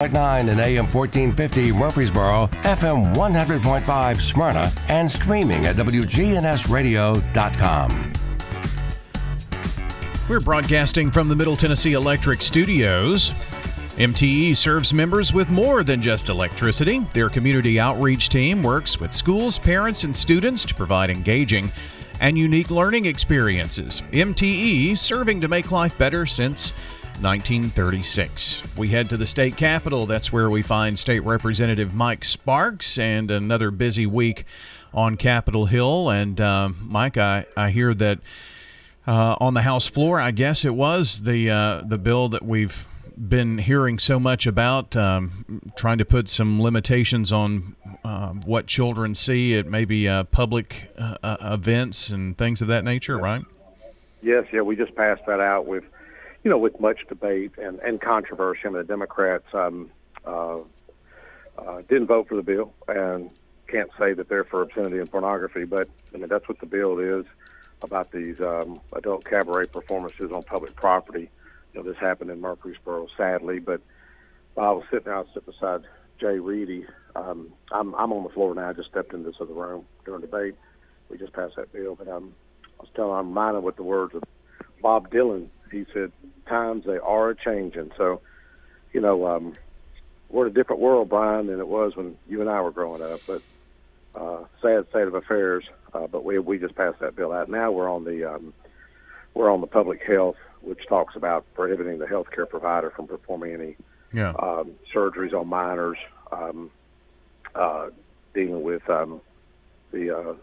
9 and AM 1450 Murfreesboro, FM 100.5 Smyrna, and streaming at WGNSradio.com. We're broadcasting from the Middle Tennessee Electric Studios. MTE serves members with more than just electricity. Their community outreach team works with schools, parents, and students to provide engaging and unique learning experiences. MTE serving to make life better since 1936. We head to the state capitol. That's where we find State Representative Mike Sparks, and another busy week on Capitol Hill. And Mike, I hear that on the House floor, I guess it was the bill that we've been hearing so much about, trying to put some limitations on what children see at maybe public events and things of that nature, right? Yes, yeah, we just passed that out with much debate and controversy. I mean, the Democrats didn't vote for the bill and can't say that they're for obscenity and pornography, but I mean, that's what the bill is about, these adult cabaret performances on public property. This happened in Murfreesboro, sadly, but while I was sitting there, I was sitting beside Jay Reedy. I'm on the floor now. I just stepped into this other room during debate. We just passed that bill, but I'm reminded with the words of Bob Dylan. He said, "Times they are changing." So, we're in a different world, Brian, than it was when you and I were growing up. But sad state of affairs. But we just passed that bill out. Now we're on the public health, which talks about prohibiting the healthcare provider from performing any surgeries on minors, dealing with the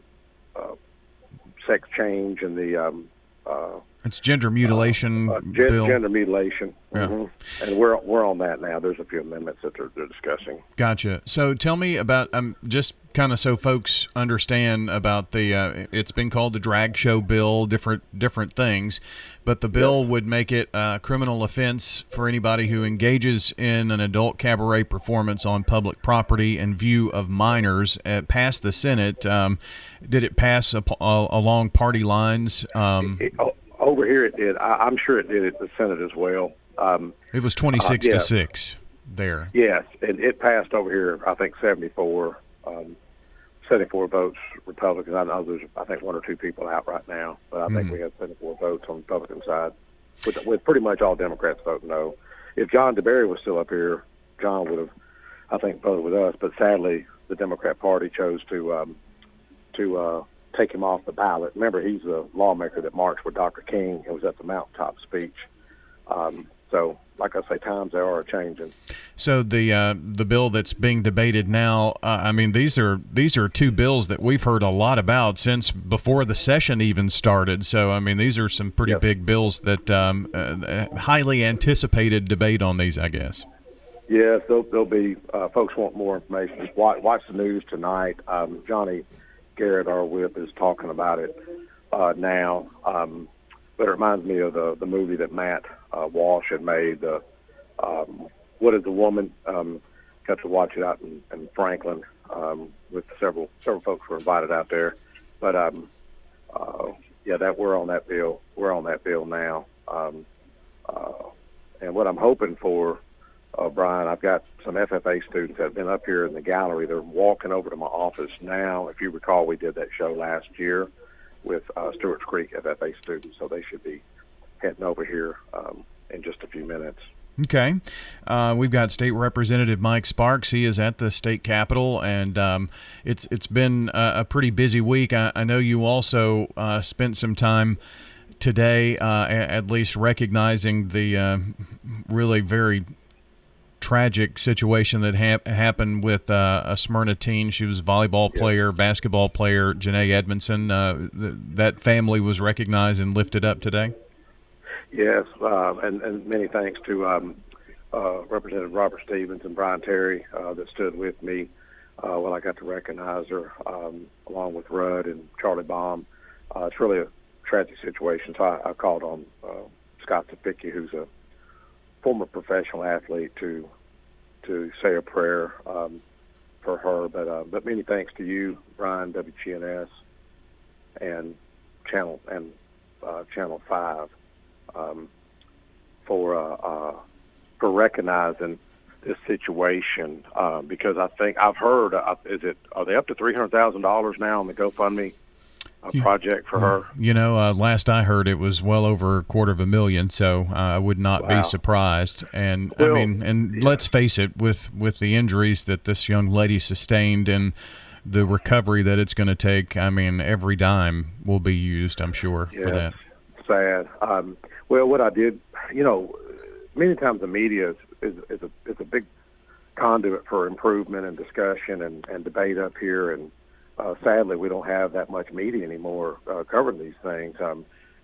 sex change and the it's gender mutilation bill. Gender mutilation. Yeah. Mm-hmm. And we're on that now. There's a few amendments that they're discussing. Gotcha. So tell me about, just kind of so folks understand about the, it's been called the drag show bill, different things, but the bill would make it a criminal offense for anybody who engages in an adult cabaret performance on public property in view of minors. It passed the Senate. Did it pass along party lines? Over here it did. I'm sure it did at the Senate as well. It was 26 to 6 there. Yes, and it passed over here, I think 74 votes Republicans. I know there's, I think, one or two people out right now, but I think we had 74 votes on the Republican side, with pretty much all Democrats voting no. If John DeBerry was still up here, John would have, I think, voted with us, but sadly the Democrat Party chose to take him off the ballot. Remember, he's the lawmaker that marched with Dr. King and was at the mountaintop speech. So, like I say, times they are changing. So the bill that's being debated now, I mean, these are two bills that we've heard a lot about since before the session even started. So, I mean, these are some pretty big bills that highly anticipated debate on these, I guess. Yes, there'll be folks want more information. Just watch the news tonight. Johnny Garrett, our whip, is talking about it now. But it reminds me of the movie that Matt Walsh had made, What Is a Woman? Got to watch it out in Franklin with several folks were invited out there. But that we're on that bill. We're on that bill now. And what I'm hoping for, Brian, I've got some FFA students that have been up here in the gallery. They're walking over to my office now. If you recall, we did that show last year with Stewart's Creek FFA students, so they should be heading over here in just a few minutes. Okay. We've got State Representative Mike Sparks. He is at the state capitol, and it's been a pretty busy week. I know you also spent some time today at least recognizing the really very tragic situation that happened with a Smyrna teen. She was a volleyball player, basketball player, Janae Edmondson. That family was recognized and lifted up today. Yes, and many thanks to Representative Robert Stevens and Brian Terry that stood with me when I got to recognize her, along with Rudd and Charlie Baum. It's really a tragic situation, so I called on Scott Topicki, who's a former professional athlete, to say a prayer for her. But many thanks to you, Brian, WGNS, and Channel 5 for recognizing this situation, because I think I've heard, are they up to $300,000 now on the GoFundMe project for her? Last I heard, it was well over $250,000. So I would not be Wow. surprised. And Well, let's face it, with the injuries that this young lady sustained and the recovery that it's going to take, I mean, every dime will be used, I'm sure, for that. Sad. Well, what I did, many times the media is a big conduit for improvement and discussion and debate up here, and sadly we don't have that much media anymore covering these things.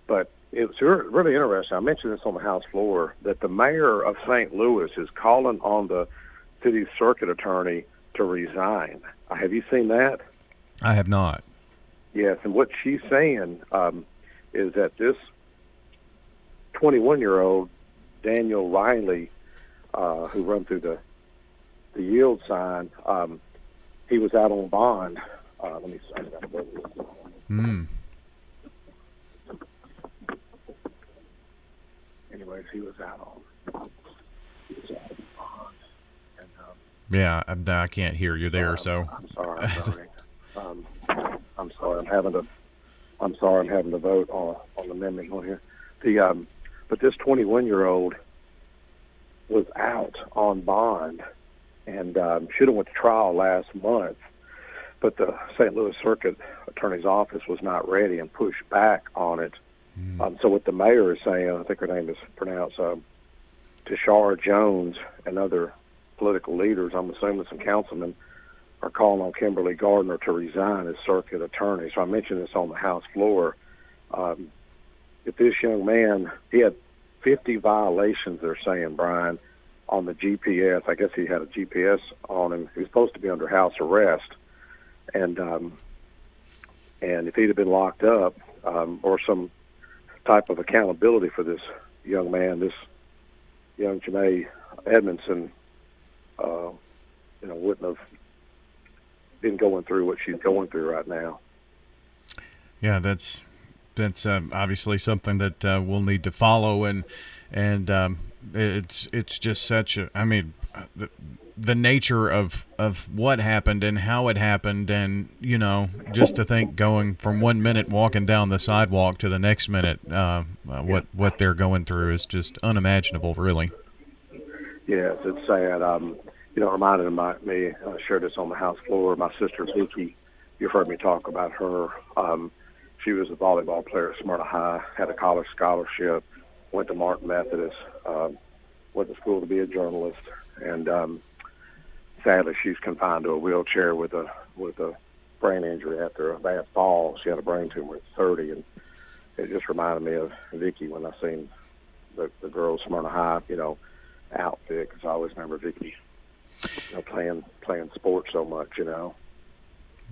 But it's really interesting. I mentioned this on the House floor, that the mayor of St. Louis is calling on the city's circuit attorney to resign. Have you seen that? I have not. Yes, and what she's saying is that this 21-year-old Daniel Riley, who run through the yield sign, he was out on bond. Let me see. Anyways, he was out on bond. And, yeah, I can't hear you there. So I'm sorry. I'm sorry. I'm having to vote on the amendment on here. But this 21-year-old was out on bond and should have went to trial last month, but the St. Louis Circuit Attorney's Office was not ready and pushed back on it. So what the mayor is saying, I think her name is pronounced Tashara Jones, and other political leaders, I'm assuming some councilmen, are calling on Kimberly Gardner to resign as circuit attorney. So I mentioned this on the House floor. If this young man, he had 50 violations, they're saying, Brian, on the GPS. I guess he had a GPS on him. He was supposed to be under house arrest. And if he'd have been locked up, or some type of accountability for this young man, this young Janae Edmondson, wouldn't have been going through what she's going through right now. Yeah, that's obviously something that we'll need to follow, and it's just such a, I mean, the nature of what happened and how it happened, and just to think, going from 1 minute walking down the sidewalk to the next minute, what they're going through is just unimaginable, really. Yes, it's sad. It reminded me, I shared this on the House floor, my sister Vicky, you've heard me talk about her. She was a volleyball player at Smyrna High, had a college scholarship, went to Martin Methodist, went to school to be a journalist, and sadly she's confined to a wheelchair with a brain injury after a bad fall. She had a brain tumor at 30, and it just reminded me of Vicky when I seen the girls Smyrna High, outfit, because I always remember Vicky, playing sports so much,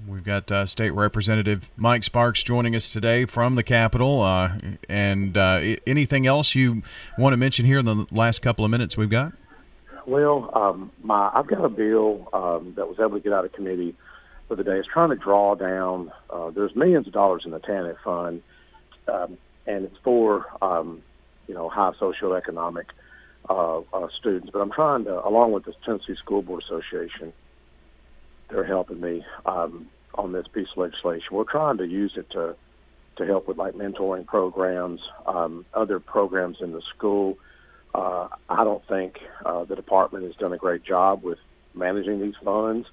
We've got State Representative Mike Sparks joining us today from the Capitol. And anything else you want to mention here in the last couple of minutes we've got? Well, I've got a bill that was able to get out of committee for the day. It's trying to draw down. There's millions of dollars in the TANF fund, and it's for high socioeconomic students. But I'm trying to, along with the Tennessee School Board Association, they're helping me on this piece of legislation. We're trying to use it to help with like mentoring programs, other programs in the school. I don't think the department has done a great job with managing these funds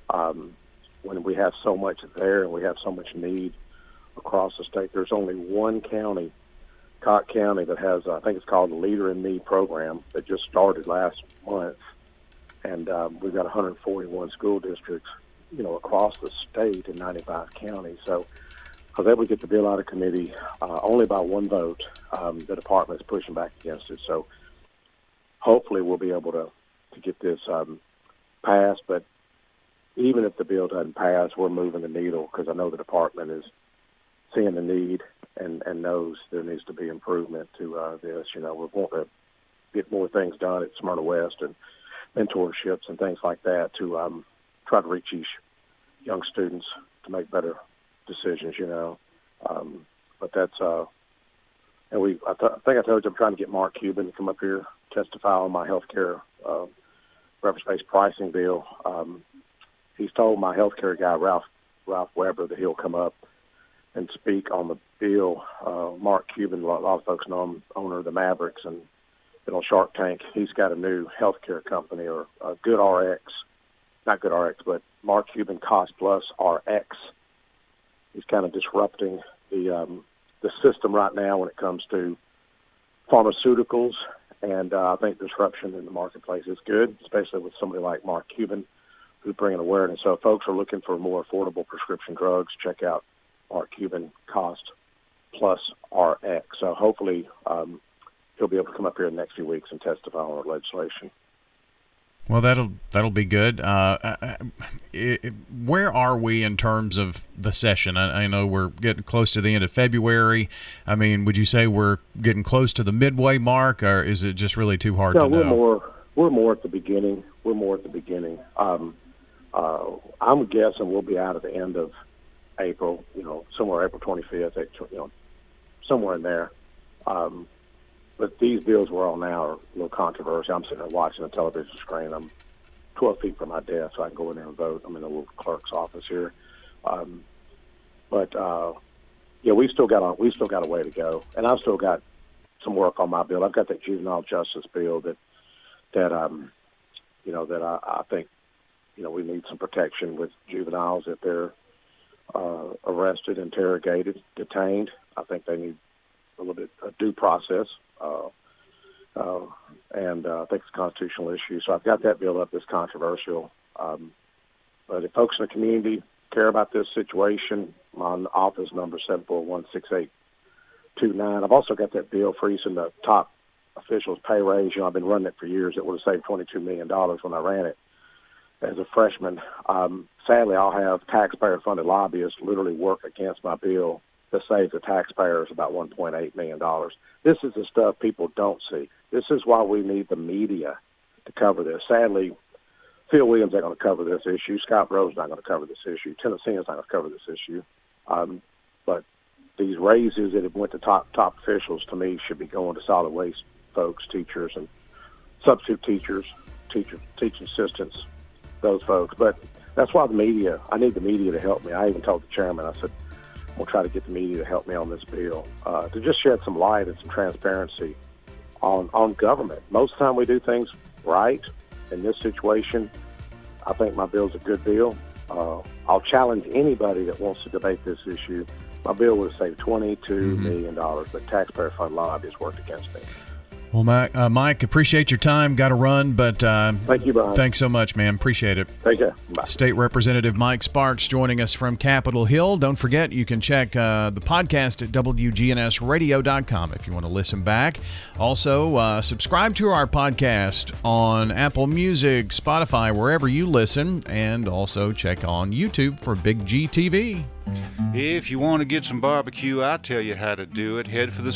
when we have so much there and we have so much need across the state. There's only one county, Cott County, that has, I think it's called the Leader in Me program, that just started last month. And we've got 141 school districts, across the state in 95 counties. So I was able to get the bill out of committee only by one vote. The department is pushing back against it. So hopefully we'll be able to get this passed. But even if the bill doesn't pass, we're moving the needle, because I know the department is seeing the need and knows there needs to be improvement to this. We want to get more things done at Smyrna West and mentorships and things like that to try to reach these young students to make better decisions, But that's, and I think I told you I'm trying to get Mark Cuban to come up here, testify on my health care reference-based pricing bill. He's told my healthcare guy, Ralph Weber, that he'll come up and speak on the bill. Mark Cuban, a lot of folks know him, owner of the Mavericks, and been on Shark Tank. He's got a new healthcare company, or Good RX, not Good RX, but Mark Cuban Cost Plus RX. He's kind of disrupting the system right now when it comes to pharmaceuticals, and I think disruption in the marketplace is good, especially with somebody like Mark Cuban, who's bringing awareness. So if folks are looking for more affordable prescription drugs, check out Mark Cuban Cost Plus RX. So hopefully he'll be able to come up here in the next few weeks and testify on our legislation. Well, that'll be good. Where are we in terms of the session? I know we're getting close to the end of February. I mean, would you say we're getting close to the midway mark, or is it just really too hard to know? We're more at the beginning. I'm guessing we'll be out at the end of April. Somewhere April 25th. Somewhere in there. But these bills we're on now are a little controversial. I'm sitting there watching the television screen. I'm 12 feet from my desk, so I can go in there and vote. I'm in the little clerk's office here. We still got a way to go, and I've still got some work on my bill. I've got that juvenile justice bill that I think we need some protection with juveniles if they're arrested, interrogated, detained. I think they need a little bit of due process. And I think it's a constitutional issue. So I've got that bill up that's controversial. But if folks in the community care about this situation, my office number 741-6829. I've also got that bill freezing the top officials' pay raise. I've been running it for years. It would have saved $22 million when I ran it as a freshman. Sadly, I'll have taxpayer-funded lobbyists literally work against my bill to save the taxpayers about $1.8 million. This is the stuff people don't see. This is why we need the media to cover this. Sadly, Phil Williams ain't going to cover this issue. Scott Rowe's not going to cover this issue. Tennesseans not going to cover this issue. But these raises that have went to top officials, to me, should be going to solid waste folks, teachers, and substitute teachers, teaching assistants, those folks. But that's why I need the media to help me. I even told the chairman, I said, we'll try to get the media to help me on this bill, to just shed some light and some transparency on government. Most of the time we do things right. In this situation, I think my bill's a good bill. I'll challenge anybody that wants to debate this issue. My bill would have saved $22 million, but taxpayer fund lobbyists worked against me. Well, Mike, appreciate your time. Got to run, but thank you, Brian. Thanks so much, man. Appreciate it. Take care. Bye. State Representative Mike Sparks joining us from Capitol Hill. Don't forget, you can check the podcast at WGNSradio.com if you want to listen back. Also, subscribe to our podcast on Apple Music, Spotify, wherever you listen, and also check on YouTube for Big G TV. If you want to get some barbecue, I'll tell you how to do it. Head for the